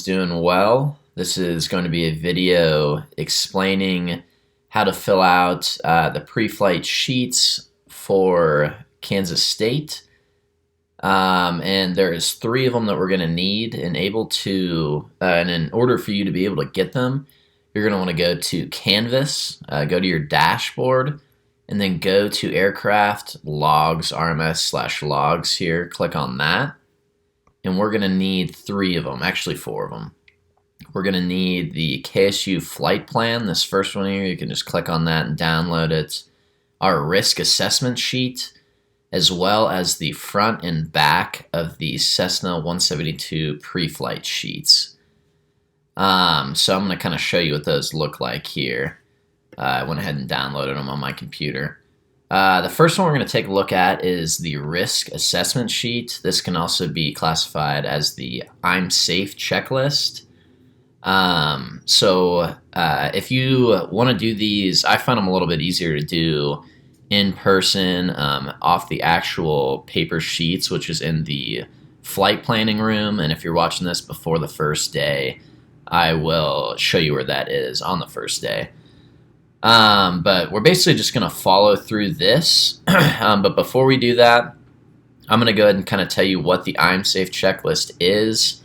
doing well. This is going to be a video explaining how to fill out the pre-flight sheets for Kansas State. And there's 3 of them that we're going to need and and in order for you to be able to get them, you're going to want to go to Canvas, go to your dashboard, and then go to Aircraft Logs, RMS/logs here, click on that. And we're going to need 3 of them, actually 4 of them. We're going to need the KSU flight plan, this first one here. You can just click on that and download it. Our risk assessment sheet, as well as the front and back of the Cessna 172 pre-flight sheets. So I'm going to kind of show you what those look like here. I went ahead and downloaded them on my computer. The first one we're going to take a look at is the risk assessment sheet. This can also be classified as the I'm Safe checklist. If you want to do these, I find them a little bit easier to do in person, off the actual paper sheets, which is in the flight planning room. And if you're watching this before the first day, I will show you where that is on the first day. But we're basically just going to follow through this. But before we do that, I'm going to go ahead and kind of tell you what the I'm Safe checklist is.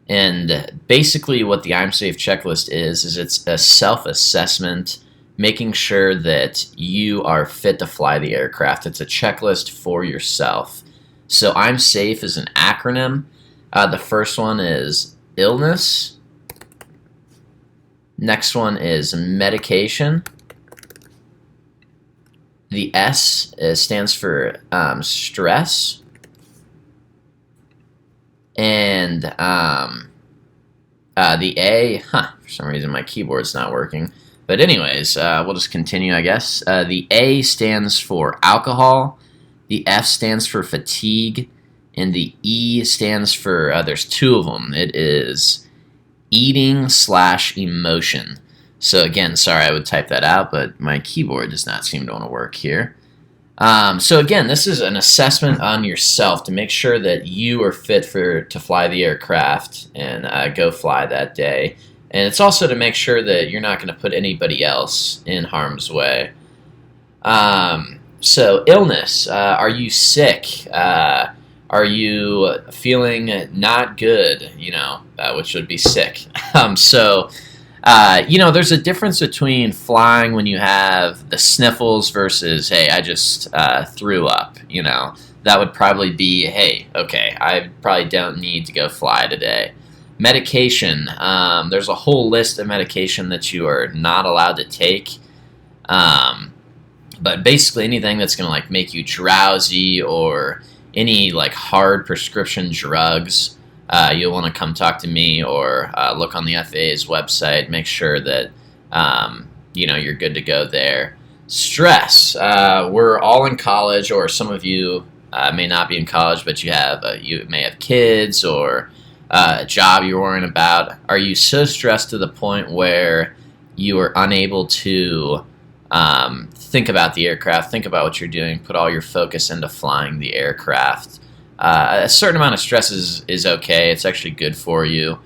And basically what the I'm Safe checklist is it's a self-assessment, making sure that you are fit to fly the aircraft. It's a checklist for yourself. So I'm Safe is an acronym. The first one is illness. Next one is medication. The S stands for stress. And the A, for some reason my keyboard's not working. But anyways, we'll just continue, I guess. The A stands for alcohol. The F stands for fatigue. And the E stands for, there's 2 of them. It is eating/emotion. So again, sorry I would type that out, but my keyboard does not seem to want to work here. So again, this is an assessment on yourself to make sure that you are fit to fly the aircraft and go fly that day. And it's also to make sure that you're not going to put anybody else in harm's way. So illness, are you sick? Are you feeling not good, which would be sick. There's a difference between flying when you have the sniffles versus, hey, I just threw up, That would probably be, hey, okay, I probably don't need to go fly today. Medication, there's a whole list of medication that you are not allowed to take. But basically anything that's going to make you drowsy or any hard prescription drugs, you'll want to come talk to me or look on the FAA's website. Make sure that you're good to go there. Stress. We're all in college, or some of you may not be in college, but you may have kids or a job you're worrying about. Are you so stressed to the point where you are unable to think about the aircraft, think about what you're doing, put all your focus into flying the aircraft? A certain amount of stress is okay. It's actually good for you.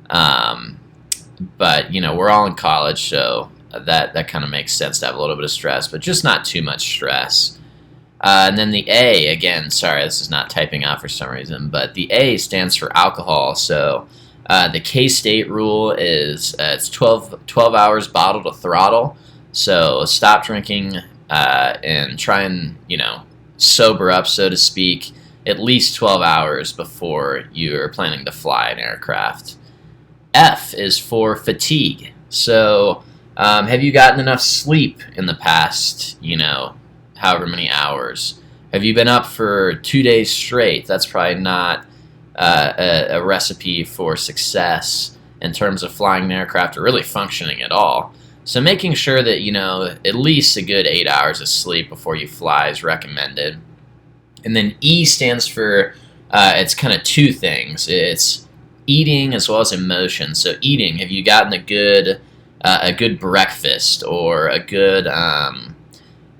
But, we're all in college, so that kind of makes sense to have a little bit of stress, but just not too much stress. And then the A, again, sorry, this is not typing out for some reason, but the A stands for alcohol. So the K-State rule is it's 12 hours bottle to throttle. So stop drinking and try and, sober up, so to speak, at least 12 hours before you're planning to fly an aircraft. F is for fatigue. So have you gotten enough sleep in the past, however many hours? Have you been up for 2 days straight? That's probably not a recipe for success in terms of flying an aircraft or really functioning at all. So making sure that, at least a good 8 hours of sleep before you fly is recommended. And then E stands for, it's kind of 2 things. It's eating as well as emotion. So eating, have you gotten a good breakfast or a good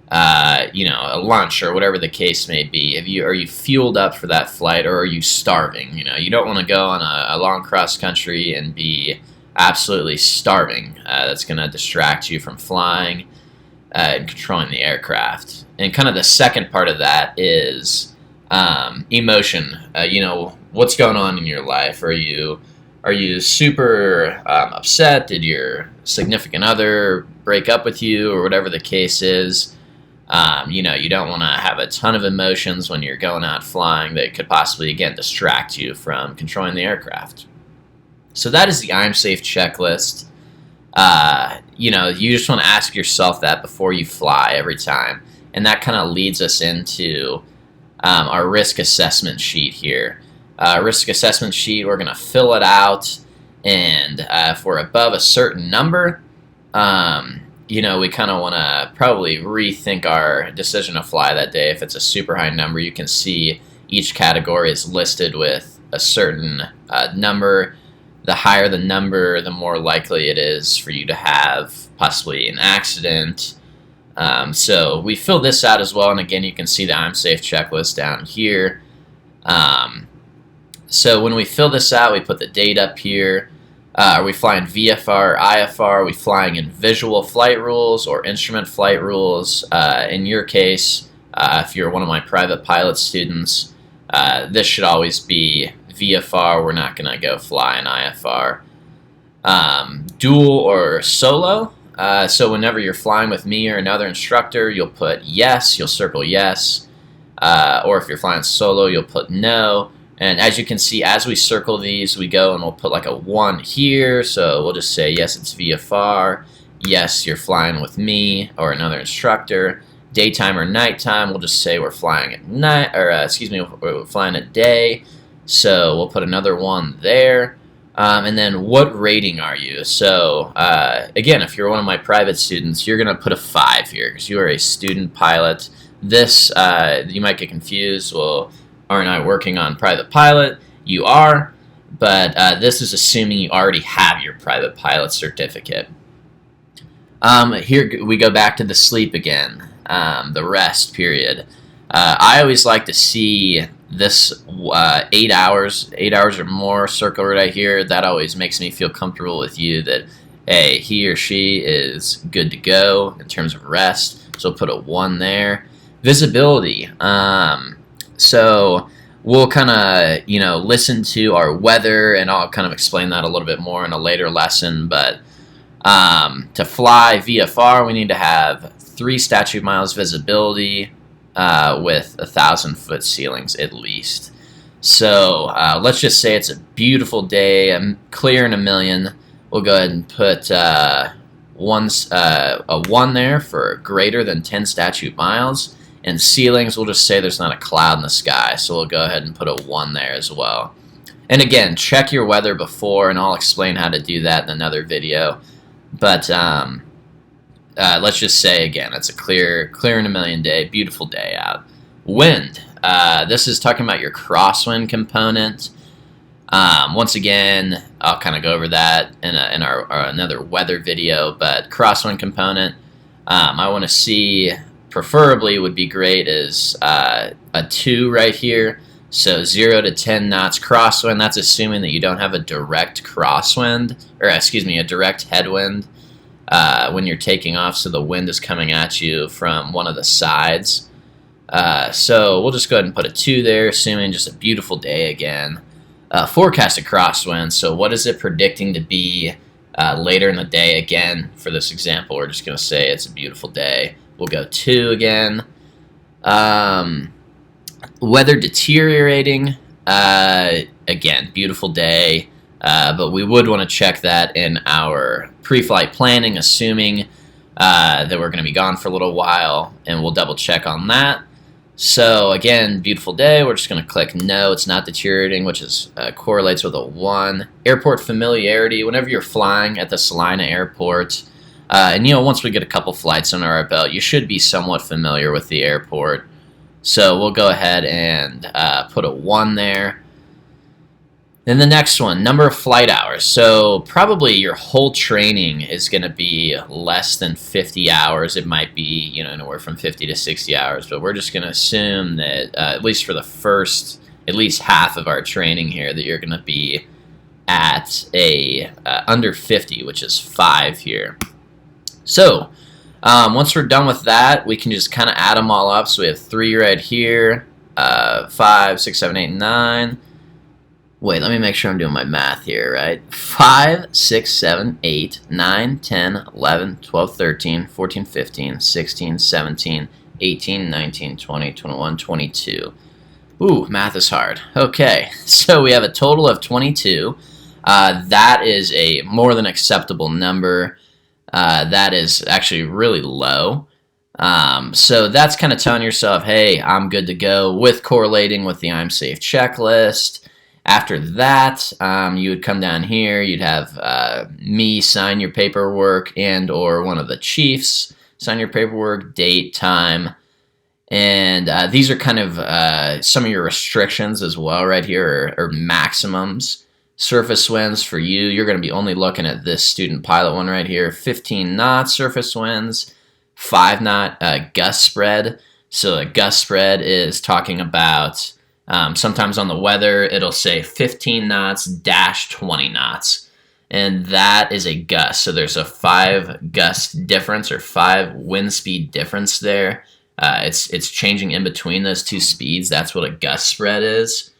a lunch or whatever the case may be. Are you fueled up for that flight, or are you starving? You don't want to go on a long cross country and be absolutely starving. That's going to distract you from flying and controlling the aircraft. And kind of the second part of that is emotion. What's going on in your life? Are you super upset? Did your significant other break up with you, or whatever the case is? You don't want to have a ton of emotions when you're going out flying that could possibly, again, distract you from controlling the aircraft. So that is the I'm Safe checklist. You just want to ask yourself that before you fly every time. And that kind of leads us into our risk assessment sheet here. Risk assessment sheet, we're going to fill it out. And if we're above a certain number, we kind of want to probably rethink our decision to fly that day. If it's a super high number, you can see each category is listed with a certain number. The higher the number, the more likely it is for you to have possibly an accident. So we fill this out as well, and again, you can see the I'm Safe checklist down here. So when we fill this out, we put the date up here. Are we flying VFR, IFR? Are we flying in visual flight rules or instrument flight rules? In your case, if you're one of my private pilot students, this should always be VFR. We're not going to go fly in IFR. Dual or solo. So whenever you're flying with me or another instructor, you'll put yes, you'll circle yes. Or if you're flying solo, you'll put no. And as you can see, as we circle these, we go and we'll put like a 1 here. So we'll just say, yes, it's VFR. Yes, you're flying with me or another instructor. Daytime or nighttime, we'll just say we're flying at night, or we're flying at day. So we'll put another 1 there. And then what rating are you? So again, if you're one of my private students, you're going to put a 5 here because you are a student pilot. This, you might get confused. Well, aren't I working on private pilot? You are, but this is assuming you already have your private pilot certificate. Here we go back to the sleep again, the rest period. I always like to see this 8 hours or more circle right here. That always makes me feel comfortable with you that, hey, he or she is good to go in terms of rest. So put a 1 there. Visibility. So we'll kind of, listen to our weather, and I'll kind of explain that a little bit more in a later lesson. But to fly VFR, we need to have 3 statute miles visibility with 1,000-foot ceilings at least. So let's just say it's a beautiful day, clear in a million. We'll go ahead and put a 1 there for greater than 10 statute miles. And ceilings, we'll just say there's not a cloud in the sky, so we'll go ahead and put a 1 there as well. And again, check your weather before, and I'll explain how to do that in another video. But let's just say, again, it's a clear in a million day, beautiful day out. Wind. This is talking about your crosswind component. Once again, I'll kind of go over that in our another weather video, but crosswind component, I want to see, preferably would be great, is a 2 right here. So 0 to 10 knots crosswind. That's assuming that you don't have a direct crosswind, or a direct headwind when you're taking off, so the wind is coming at you from one of the sides. So we'll just go ahead and put a 2 there, assuming just a beautiful day again. Forecasted crosswind, so what is it predicting to be later in the day? Again, for this example, we're just going to say it's a beautiful day. We'll go 2 again. Weather deteriorating, again, beautiful day, but we would want to check that in our pre-flight planning, assuming that we're going to be gone for a little while, and we'll double check on that. So again, beautiful day, we're just going to click no, it's not deteriorating, which is correlates with a 1. Airport familiarity, whenever you're flying at the Salina Airport, and once we get a couple flights under our belt, you should be somewhat familiar with the airport. So we'll go ahead and put a 1 there. Then the next one, number of flight hours. So probably your whole training is going to be less than 50 hours. It might be, anywhere from 50 to 60 hours, but we're just going to assume that at least for the first, at least half of our training here, that you're going to be at a under 50, which is 5 here. So once we're done with that, we can just kind of add them all up. So we have 3 right here, 5, 6, 7, 8, 9. Wait, let me make sure I'm doing my math here, right? 5, 6, 7, 8, 9, 10, 11, 12, 13, 14, 15, 16, 17, 18, 19, 20, 21, 22. Ooh, math is hard. Okay, so we have a total of 22. That is a more than acceptable number. That is actually really low. So that's kind of telling yourself, hey, I'm good to go, with correlating with the I'm Safe checklist. After that, you would come down here. You'd have me sign your paperwork, and or one of the chiefs sign your paperwork, date, time. And these are kind of some of your restrictions as well right here, or maximums. Surface winds for you, you're going to be only looking at this student pilot one right here. 15 knot surface winds, 5 knot gust spread. So a gust spread is talking about, sometimes on the weather, it'll say 15 knots dash 20 knots. And that is a gust. So there's a 5 gust difference, or 5 wind speed difference there. It's changing in between those two speeds. That's what a gust spread is.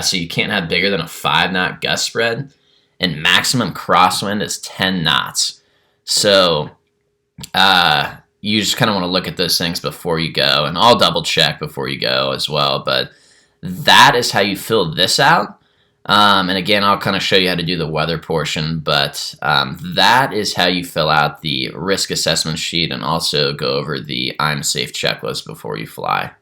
So you can't have bigger than a 5 knot gust spread. And maximum crosswind is 10 knots. So you just kind of want to look at those things before you go. And I'll double check before you go as well. But that is how you fill this out. And again, I'll kind of show you how to do the weather portion. But that is how you fill out the risk assessment sheet, and also go over the I'm Safe checklist before you fly.